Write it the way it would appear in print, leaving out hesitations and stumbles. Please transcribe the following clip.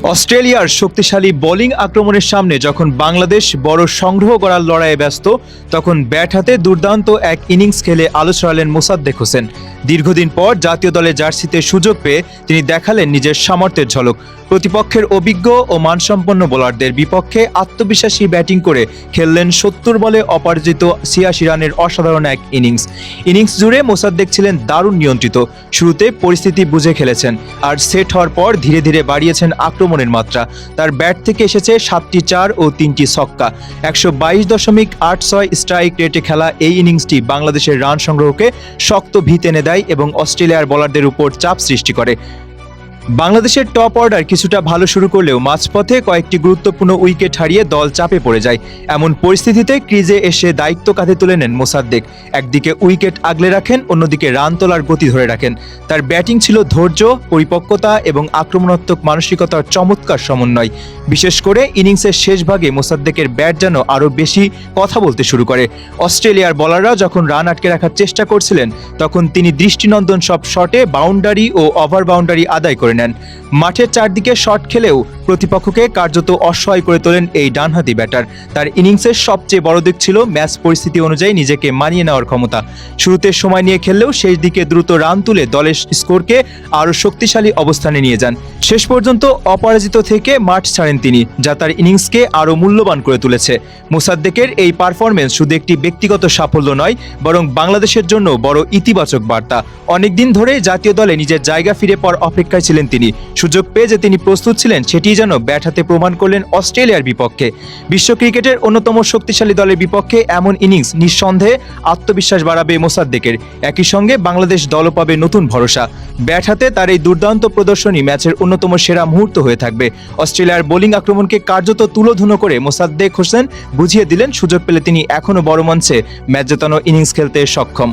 অস্ট্রেলিয়ার শক্তিশালী বোলিং আক্রমণের সামনে যখন বাংলাদেশ বড় সংগ্রহ করার লড়াইয়ে ব্যস্ত, তখন ব্যাট হাতে দুর্দান্ত এক ইনিংস খেলে আলো ছড়ালেন মোসাদ্দেক হোসেন। দীর্ঘদিন পর জাতীয় দলের জার্সিতে সুযোগ পেয়ে তিনি দেখালেন নিজের সামর্থ্যের ঝলক। প্রতিপক্ষের অভিজ্ঞ ও মানসম্পন্ন বোলারদের বিপক্ষে আত্মবিশ্বাসী ব্যাটিং করে খেললেন ৭০ বলে অপরাজিত ৮৬ রানের অসাধারণ এক ইনিংস জুড়ে মোসাদ্দেক ছিলেন দারুণ নিয়ন্ত্রিত। শুরুতে পরিস্থিতি বুঝে খেলেছেন, আর সেট হওয়ার পর ধীরে ধীরে বাড়িয়েছেন আক্রমণের মাত্রা। তার ব্যাট থেকে এসেছে ৭টি ৪ ও ৩টি ছক্কা। ১২২.৮৬ স্ট্রাইক রেটে খেলা এই ইনিংসটি বাংলাদেশের রান সংগ্রহকে শক্ত ভিত এনে দেয় এবং অস্ট্রেলিয়ার বোলারদের উপর চাপ সৃষ্টি করে। বাংলাদেশের টপ অর্ডার কিছুটা ভালো শুরু করলেও মাঝপথে কয়েকটি গুরুত্বপূর্ণ উইকেট হারিয়ে দল চাপে পড়ে যায়। এমন পরিস্থিতিতে ক্রিজে এসে দায়িত্ব কাঁধে তুলে নেন মোসাদ্দেক। একদিকে উইকেট আগলে রাখেন, অন্যদিকে রান তোলার গতি ধরে রাখেন। তার ব্যাটিং ছিল ধৈর্য, পরিপক্কতা এবং আক্রমণাত্মক মানসিকতার চমৎকার সমন্বয়। বিশেষ করে ইনিংসের শেষ ভাগে মোসাদ্দেকের ব্যাট যেন আরও বেশি কথা বলতে শুরু করে। অস্ট্রেলিয়ার বোলাররা যখন রান আটকে রাখার চেষ্টা করছিলেন, তখন তিনি দৃষ্টিনন্দন সব শটে বাউন্ডারি ও ওভার বাউন্ডারি আদায় করে নেন। মাঠের চারদিকে শট খেলেও প্রতিপক্ষকে কার্যত অসহায় করে তোলেন এই ডানহাতি ব্যাটার। তার ইনিংসের সবচেয়ে বড় দিক ছিল ম্যাচ পরিস্থিতি অনুযায়ী নিজেকে মানিয়ে নেওয়ার ক্ষমতা। শুরুতে সময় নিয়ে খেললেও শেষ দিকে দ্রুত রান তুলে দলের স্কোরকে আরও শক্তিশালী অবস্থানে নিয়ে যান। শেষ পর্যন্ত অপরাজিত থেকে মাঠ ছাড়েন তিনি, যা তার ইনিংসকে আরও মূল্যবান করে তুলেছে। মোসাদ্দেকের এই পারফরমেন্স শুধু একটি ব্যক্তিগত সাফল্য নয়, বরং বাংলাদেশের জন্য বড় ইতিবাচক বার্তা। অনেকদিন ধরে জাতীয় দলে নিজের জায়গা ফিরে পাওয়ার অপেক্ষায় ছিলেন তিনি। সুযোগ পেয়ে যে তিনি প্রস্তুত ছিলেন, সেটি যেন ব্যাট হাতে প্রমাণ করলেন অস্ট্রেলিয়ার বিপক্ষে। বিশ্ব ক্রিকেটের অন্যতম শক্তিশালী দলের বিপক্ষে এমন ইনিংস নিঃসন্দেহে আত্মবিশ্বাস বাড়াবে মোসাদ্দেকের। একই সঙ্গে বাংলাদেশ দলও পাবে নতুন ভরসা। ব্যাট হাতে তার এই দুর্দান্ত প্রদর্শনী ম্যাচের অন্যতম সেরা মুহূর্ত হয়ে থাকবে। অস্ট্রেলিয়ার বোলিং আক্রমণকে কার্যত তুলোধুনো করে মোসাদ্দেক হোসেন বুঝিয়ে দিলেন, সুযোগ পেলে তিনি এখনও বড় মঞ্চে ম্যাচ জেতানো ইনিংস খেলতে সক্ষম।